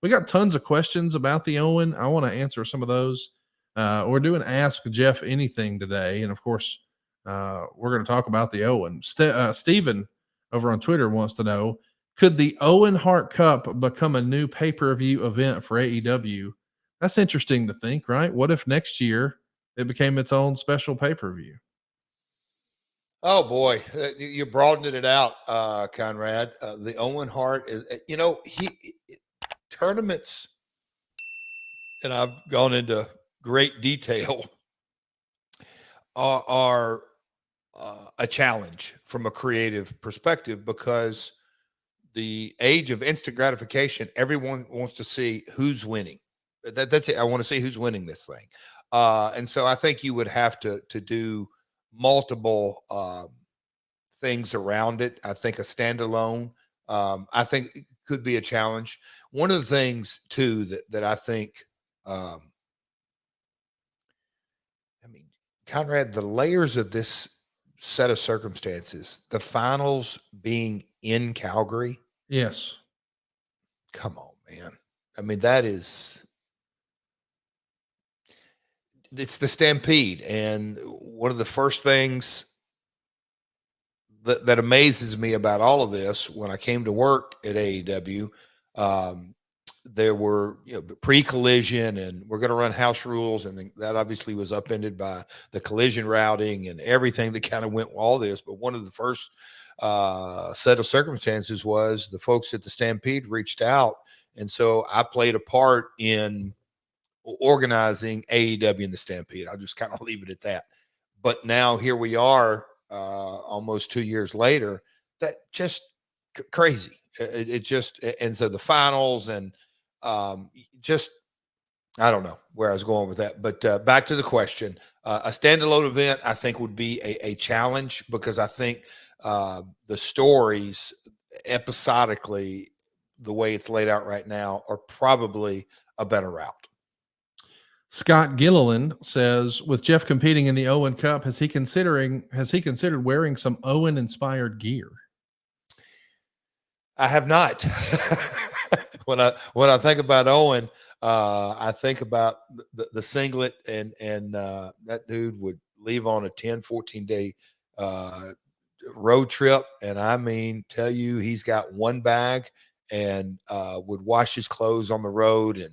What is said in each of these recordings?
We got tons of questions about the Owen. I want to answer some of those. We're doing Ask Jeff Anything today. And of course, we're going to talk about the Owen. Steven over on Twitter wants to know, could the Owen Hart Cup become a new pay per view event for AEW? That's interesting to think, right? What if next year it became its own special pay per view? Oh boy, you're broadening it out, Conrad. The Owen Hart is, he tournaments, and I've gone into great detail, are a challenge from a creative perspective because the age of instant gratification, everyone wants to see who's winning. That's it. I want to see who's winning this thing, and so I think you would have to do multiple things around it. I think a standalone, I think it could be a challenge. One of the things too that I think, I mean, Conrad, the layers of this set of circumstances, the finals being in Calgary. Yes. Come on, man. I mean, that is, it's the Stampede. And one of the first things that amazes me about all of this, when I came to work at AEW, there were, pre-collision, and we're going to run house rules, and that obviously was upended by the collision routing and everything that kind of went with all this. But one of the first set of circumstances was the folks at the Stampede reached out, and so I played a part in organizing AEW and the Stampede. I'll just kind of leave it at that. But now here we are, almost 2 years later. That just crazy. It just, and so the finals, and just, I don't know where I was going with that, but back to the question. A standalone event, I think, would be a challenge, because I think the stories episodically, the way it's laid out right now, are probably a better route. Scott Gilliland says, with Jeff competing in the Owen Cup, has he considered wearing some Owen inspired gear? I have not. When I think about Owen, I think about the singlet, and that dude would leave on a 10-14 day road trip, and I mean, tell you, he's got one bag, and would wash his clothes on the road, and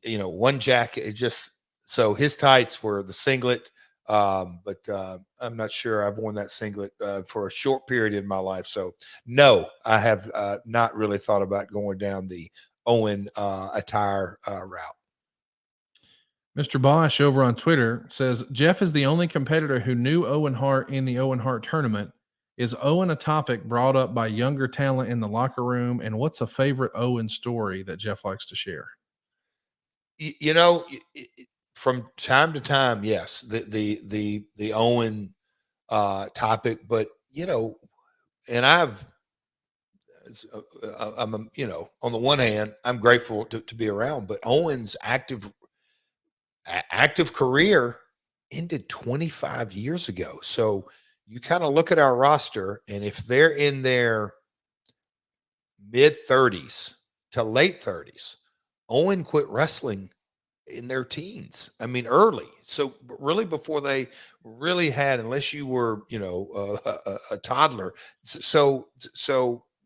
one jacket. It just, so his tights were the singlet. But I'm not sure I've worn that singlet for a short period in my life. So no, I have not really thought about going down the Owen attire route. Mr. Bosch over on Twitter says, Jeff is the only competitor who knew Owen Hart in the Owen Hart tournament. Is Owen a topic brought up by younger talent in the locker room? And what's a favorite Owen story that Jeff likes to share? From time to time, yes, the Owen topic, but and I'm on the one hand, I'm grateful to be around, but Owen's active career ended 25 years ago. So you kind of look at our roster, and if they're in their mid 30s to late 30s, Owen quit wrestling in their teens. I mean, early. So really, before they really had, unless you were, a toddler. So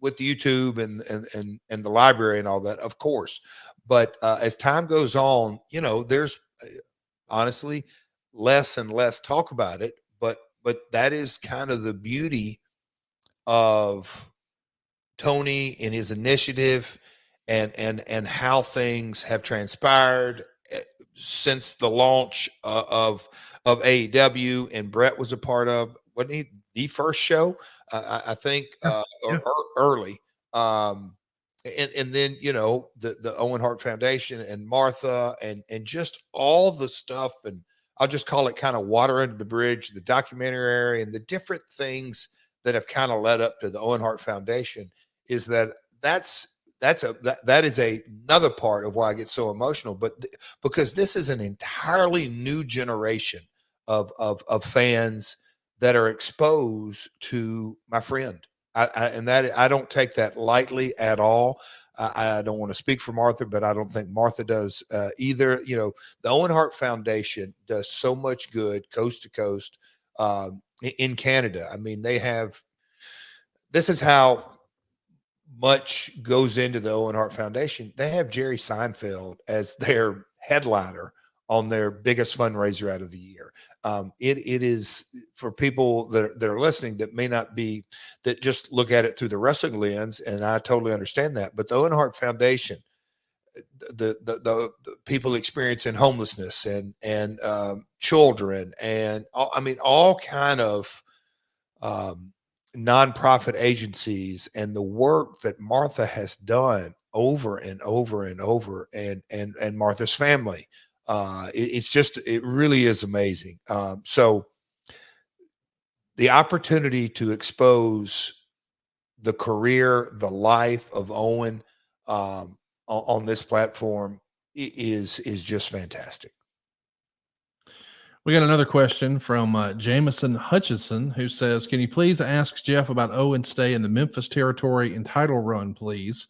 with YouTube and the library and all that, of course. But as time goes on, there's honestly less and less talk about it. But that is kind of the beauty of Tony and his initiative, and how things have transpired since the launch of AEW, and Brett was a part of, wasn't he, the first show? I think early. And then the Owen Hart Foundation, and Martha, and just all the stuff, and I'll just call it kind of water under the bridge, the documentary, and the different things that have kind of led up to the Owen Hart Foundation. Is that is another part of why I get so emotional, but because this is an entirely new generation of fans that are exposed to my friend. I don't take that lightly at all. I don't want to speak for Martha, but I don't think Martha does either. You know, the Owen Hart Foundation does so much good coast to coast in Canada. I mean, this is how much goes into the Owen Hart Foundation. They have Jerry Seinfeld as their headliner on their biggest fundraiser out of the year. It is for people that are listening that may not be, that just look at it through the wrestling lens, and I totally understand that. But the Owen Hart Foundation, the people experiencing homelessness and children, and I mean all kind of nonprofit agencies, and the work that Martha has done over and over and over, and Martha's family. It really is amazing. So the opportunity to expose the career, the life of Owen on this platform is just fantastic. We got another question from Jameson Hutchison, who says, "Can you please ask Jeff about Owen's stay in the Memphis territory and title run, please?"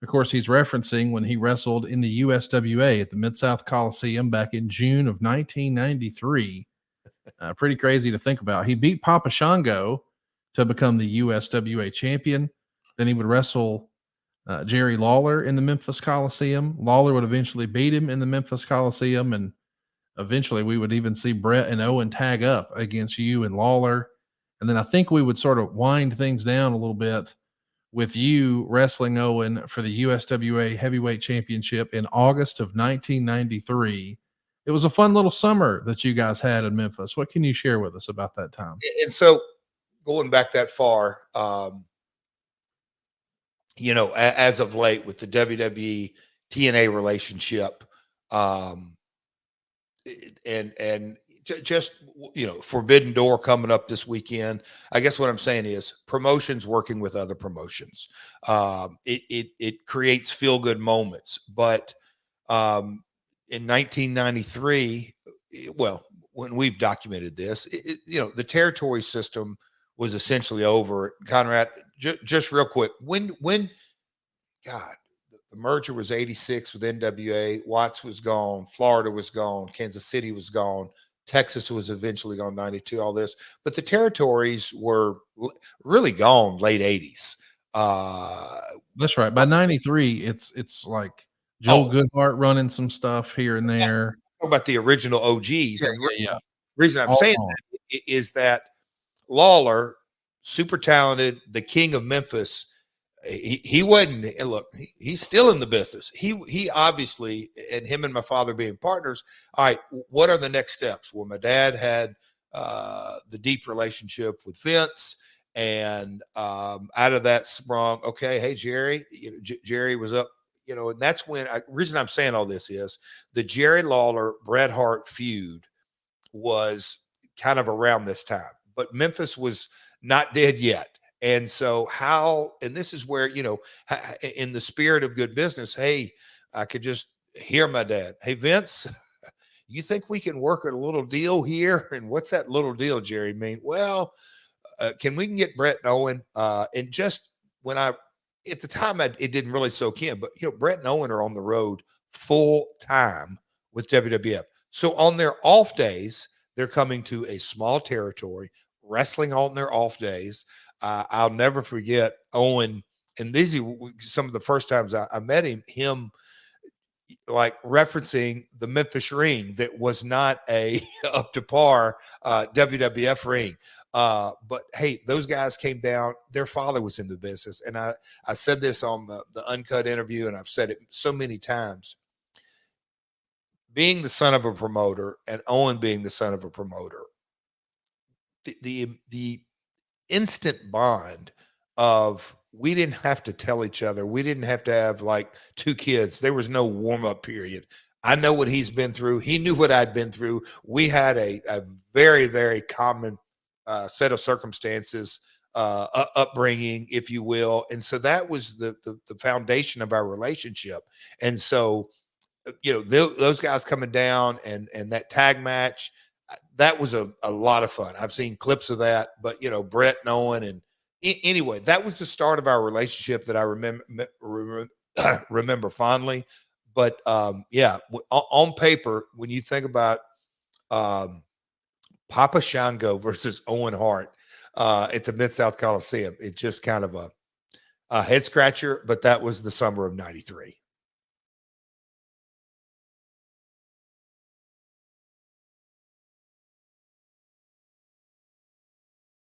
Of course, he's referencing when he wrestled in the USWA at the Mid-South Coliseum back in June of 1993. Pretty crazy to think about. He beat Papa Shango to become the USWA champion. Then he would wrestle Jerry Lawler in the Memphis Coliseum. Lawler would eventually beat him in the Memphis Coliseum, and eventually we would even see Brett and Owen tag up against you and Lawler. And then I think we would sort of wind things down a little bit with you wrestling Owen for the USWA Heavyweight Championship in August of 1993. It was a fun little summer that you guys had in Memphis. What can you share with us about that time? And so going back that far, you know, as of late with the WWE TNA relationship, and just, you know, Forbidden Door coming up this weekend. I guess what I'm saying is promotions working with other promotions. It creates feel good moments. But in 1993, well, when we've documented this, you know, the territory system was essentially over. Conrad, just real quick, when God, the merger was 86 with NWA. Watts was gone. Florida was gone. Kansas City was gone. Texas was eventually gone, 92, all this. But the territories were really gone late 80s. That's right. By 93, it's like Joel Goodhart running some stuff here and there. Talk about the original OGs. Yeah, And yeah. reason I'm All saying gone. that is that Lawler, super talented, the king of Memphis, he wasn't, and look, he's still in the business. He obviously, and him and my father being partners. All right, what are the next steps? Well, my dad had the deep relationship with Vince, and out of that sprung, okay, hey Jerry, you know, Jerry was up, you know, and that's when reason I'm saying all this is the Jerry Lawler Bret Hart feud was kind of around this time, but Memphis was not dead yet. And so and this is where, you know, in the spirit of good business, hey, I could just hear my dad. Hey, Vince, you think we can work a little deal here? And what's that little deal, Jerry, mean? Well, can we get Brett and Owen? And just when at the time, it didn't really soak in, but, you know, Brett and Owen are on the road full time with WWF. So on their off days, they're coming to a small territory, wrestling on their off days. I'll never forget Owen, and these are some of the first times I met him like referencing the Memphis ring that was not a up to par WWF ring. But hey, those guys came down. Their father was in the business, and I said this on the Uncut interview, and I've said it so many times. Being the son of a promoter, and Owen being the son of a promoter, the instant bond of we didn't have to tell each other. We didn't have to have like two kids. There was no warm up period. I know what he's been through. He knew what I'd been through. We had a very, very common set of circumstances, upbringing, if you will. And so that was the foundation of our relationship. And so, you know, those guys coming down and that tag match, that was a lot of fun. I've seen clips of that, but, you know, Brett and Owen, and Anyway, that was the start of our relationship that I remember fondly. But yeah, on paper, when you think about Papa Shango versus Owen Hart at the Mid-South Coliseum, it's just kind of a head scratcher. But that was the summer of '93.